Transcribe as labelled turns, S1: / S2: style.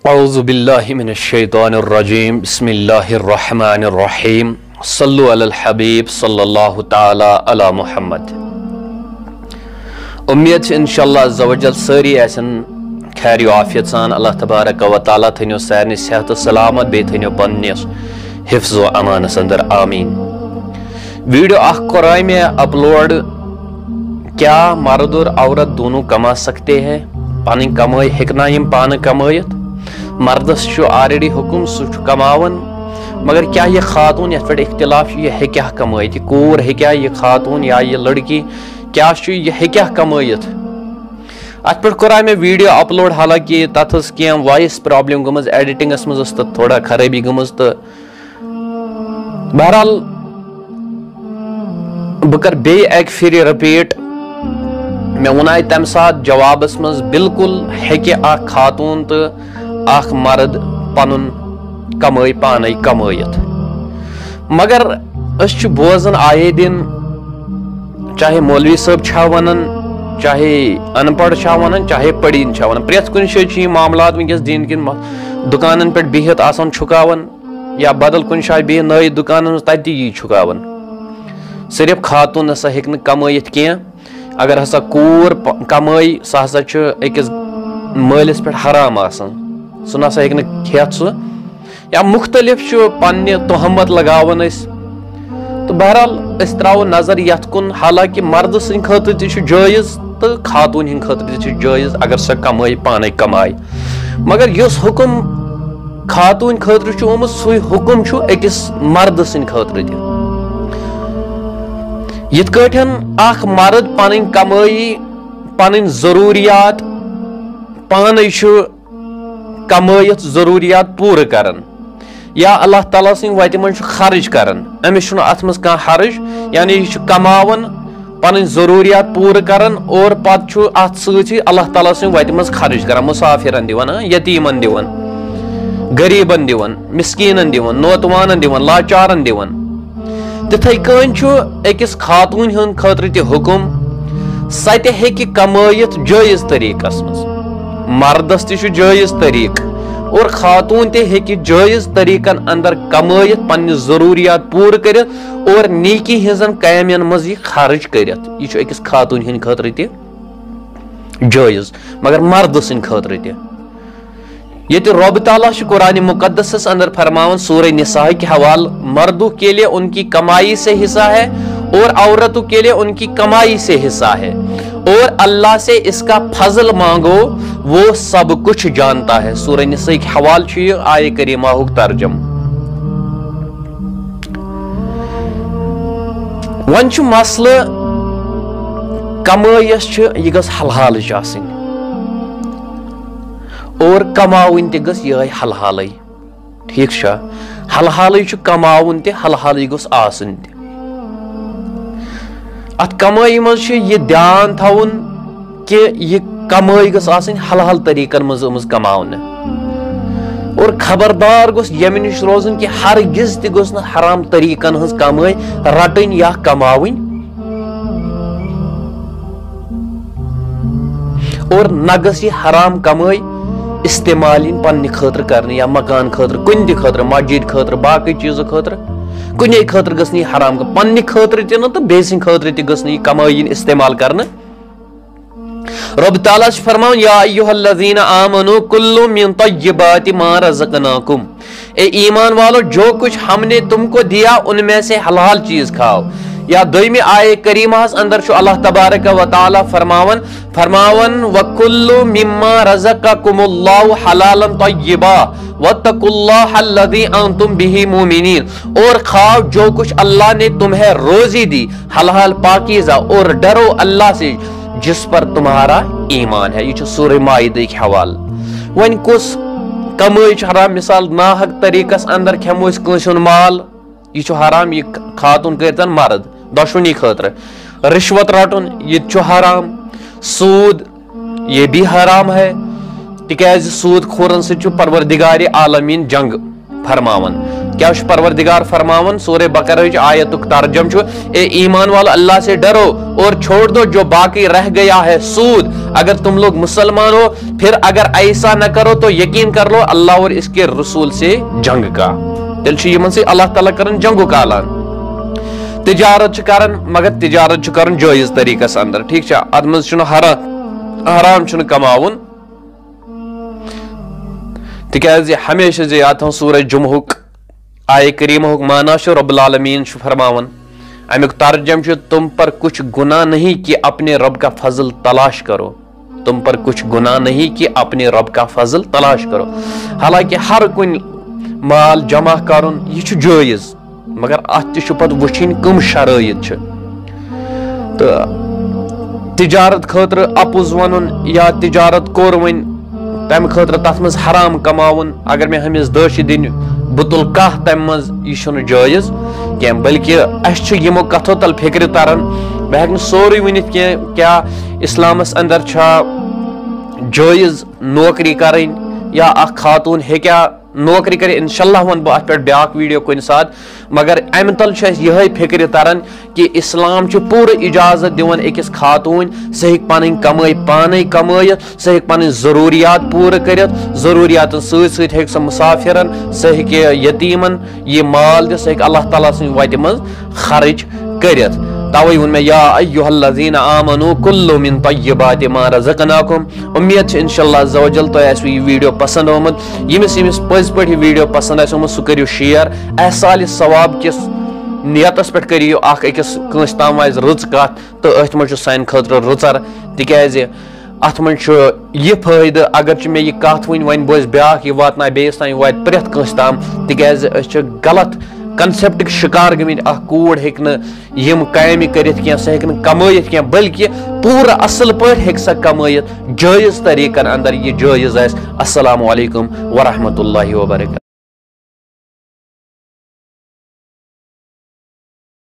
S1: اعوذ باللہ من الشیطان الرجیم بسم اللہ الرحمن الرحیم صلو علی الحبیب صلی اللہ تعالی علی محمد۔ امید انشاءاللہ عز و جل ساری ایسن خیر و عافیت سان اللہ تبارک و تعالی تھنیو سارنی صحت و سلامت بے تھنیو پننس حفظ و امانس اندر آمین۔ ویڈیو قرآن میں اپلوڈ کیا مرد اور عورت دونوں کما سکتے ہیں؟ پانی کمائی ہکنا یم پان کمائیت مردس آلریڈی حکم سہ کماون، مگر کیا یہ خاتون یت پہ اختلاف یہ ہیکیا کمائت، یہ کور ہیکیا یہ خاتون یا یہ لڑکی کیا یہ ہیکیا کمائت؟ ات پہ کورا میں ویڈیو اپلوڈ، حالانکہ تت کی وائس پرابلم گمز ایڈیٹنگس مز تھوڑا خرابی گمز، تو بہرحال بہ کر بیک پھر رپیٹ۔ میں ونائے تم سات جوابس مز بالکل ہیکہ اخ خاتون تو اخ مرد پنن کمائی پانے کمائت، مگر اس بوزن آئے دن، چاہے مولوی صاحب چھا ونن، چاہے ان پڑھ چھا ونن، چاہے پڑھین چھا ونن، پریت کن جائے معاملات ونکس دین کن دکانن پہ بہت آسان چھکاون یا بدل کن جائے بہت نئی دکانن تتی یہ چھکاون۔ صرف خاتون ہسا ہیکہ کمائت کی، اگر ہسا کور کمائی سہ ہسا اکس مالس پہ حرام آسان، سہ نسا ہیکہ کھیت سہ، یا مختلف پنہ تہمت لگاون اس۔ تو بہرحال اس تراو نظر یت کن، حالانکہ مرد سن خاطر تہ جائز تو خاتون ہند خاطر تہ جائز اگر سہ کمائی پانے کمائی، مگر اس حکم خاتون خاطر آمت سوی حکم اکس مرد سن خاطر تہ۔ یت کٹھن اخ مرد پن کمائی پن ضروریات پانے کمائت ضروریات پور کرن، یا اللہ تعالیٰ سن وتہ من خرچ کرن، امس ات مز کان حرج، یعنی یہ کماون پن ضروریات پور کرن اور پتہ ات سی اللہ تعالیٰ سن وتہ مز خرچ کرن، مسافرن دون، یتیمن دون، غریبن دون، مسکینن دون، نوتوانن دون، لاچارن دون۔ تتھے کن اکس خاتون ہند خاطر تہ حکم، سہ تہ ہیکہ کمائت جائز طریقس مز، مردس تہ جائز طریق اور خاتون تہ ہیکہ جائز طریقن اندر کمائت پنہ ضروریات پور کرت اور نیکی ہزن کامین مز یہ خرچ کرت، یہ اکس خاتون ہند خاطر تہ جائز، مگر مرد سن خاطر تہ۔ یہ رب تعالیٰ قرآن مقدس اندر فرماون سورہ نساء کے حوالہ، مردوں کے لیے ان کی کمائی سے حصہ ہے اور عورتوں کے لیے ان کی کمائی سے حصہ ہے، اور اللہ سے اس کا فضل مانگو، وہ سب کچھ جانتا ہے۔ سورہ نساء کے حوالہ یہ آیہ کریمہ ترجم۔ ون مسئلہ کمائیس یہ گھس حلال آسن اور کماون تہ گھس یہ حلحال، ٹھیک چھا، حلحال کماون تہ حلحال گوس آسن تہ۔ ات کمائی مز یہ دھیان تھاون کہ یہ کمائی گھس آسن حلحال طریقن مز کماون، اور خبردار گوس یمہ نش روزن کہ ہرگز تہ گوس نہ حرام طریقن ہز کمائی رٹن یا کماون، اور نہ گھس یہ حرام کمائی استعمال پنہ خاطر کرنے، یا مکان خاطر، کن تہ خاطر، مسجد خاطر، باقی چیزوں خاطر، کنے خاطر گھس یہ حرام پنہ خاطر تہ نا تو بیسن خاطر تہ گھس یہ کمائی استعمال کرنے۔ رب تعالیٰ فرماؤں یا ایھا الذین آمنوا کلوا من طیبات ما رزقناکم، اے ایمان والو جو کچھ ہم نے تم کو دیا ان میں سے حلال چیز کھاؤ۔ یا دویمی آیہ کریمہ اندر اللہ تبارک و تعالی فرماون وَكُلُّ مِمَّا رَزَقَكُمُ اللَّهُ حَلَالًا طَيِّبًا وَاتَّقُوا اللَّهَ الَّذِي أَنْتُمْ بِهِ مُؤْمِنِينَ، اور کھاؤ جو کچھ اللہ نے تمہیں روزی دی حلال پاکیزہ، اور ڈرو اللہ سے جس پر تمہارا ایمان ہے۔ یہ سورہ مائدہ کے حوالہ۔ ون کس کمائی حرام، مثال ناحق طریقس اندر کھمو اس کنسن مال، یہ حرام، یہ خاتون کرتن مرد دشونی خاطر۔ رشوت رٹن یہ حرام، سود یہ بھی حرام ہے، تکیاز سود خورن سے پروردگار عالمین جنگ فرماون۔ کیا پروردگار فرماون سورہ بقرہ آیت ترجم اے ایمان والو اللہ سے ڈرو اور چھوڑ دو جو باقی رہ گیا ہے سود. اگر تم لوگ مسلمان ہو پھر اگر ایسا نہ کرو تو یقین کر لو اللہ اور اس کے رسول سے جنگ کا. تیل یمن سے اللہ تعالیٰ کرن جنگو کا اعلان. تجارت کرن مگر تجارت کرن جائز طریقہ اندر. ٹھیک ات مز حرام کماون تکیازِ ہمیشہ یاد تھاؤ سورہ جمعہ آئے کریمہ مانا رب العالمین فرماون امیک ترجم تم پر کچھ گناہ نہیں کہ اپنے رب کا فضل تلاش کرو. تم پر کچھ گناہ نہیں کہ اپنے رب کا فضل تلاش کرو. حالانکہ ہر کن مال جمع کرن یہ جائز مگر ات پت وچھن کم شرائط تو تجارت خاطر اپز ون یا تجارت کور ون تمہ خاطر تر مز حرام کماون اگر میں ہمس دش دن بتل کاہ تمہ مز یہ جائز کی بلکہ اس یمو کتھو تل فکر تران بہ ہیک سوری ونت کی کیا اسلامس اندر چھا جائز نوکری کریں یا اخ خاتون ہیکیا نوکری کرے انشاءاللہ ون بہ ات پہ بیاکھ ویڈیو کن سات مگر ام تل یہ فکر تران کہ اسلام پورا اجازت دون اکس خاتون سہ ہیک پن کمائی پانے کمائت سہ ہیک پن ضروریات پورا کرت ضروریات ست ہیک سہ مسافرن سہ ہیک یتیمن یہ مال دت سہ ہیک اللہ تعالیٰ سن وتہ مز خرچ کرت. توے ون میں یا ایھا الذین آمنوا کلوا من طیبات ما رزقناکم. امید انشاءاللہ عز و جل تہ آسو یہ ویڈیو پسند آمت. یمس پز پہ ویڈیو پسند آمت سہ کرو شیئر. احصال ثواب کس نیتس پہ کریو اخ اکس کنس تام آز رٕژ کتھ تو ات مجھ سان خاطر رٕژر تکیازِ ات مجھ یہ فائدہ اگر میں یہ کت ون بوز بیاکھ یہ واتنائے بیس تام وات پرٛٮ۪تھ کٲنٛسہِ تام تکیازِ أسۍ غلط کنسپٹک شکار گمت. اخ کوڑ ہیک یم کامہ کرت کی سہ ہیک کمائت کی بلکہ پورا اصل پہ ہیک سہ کمائت جائز طریقن اندر یہ جائز آس. السلام علیکم ورحمۃ اللہ وبرکاتہ.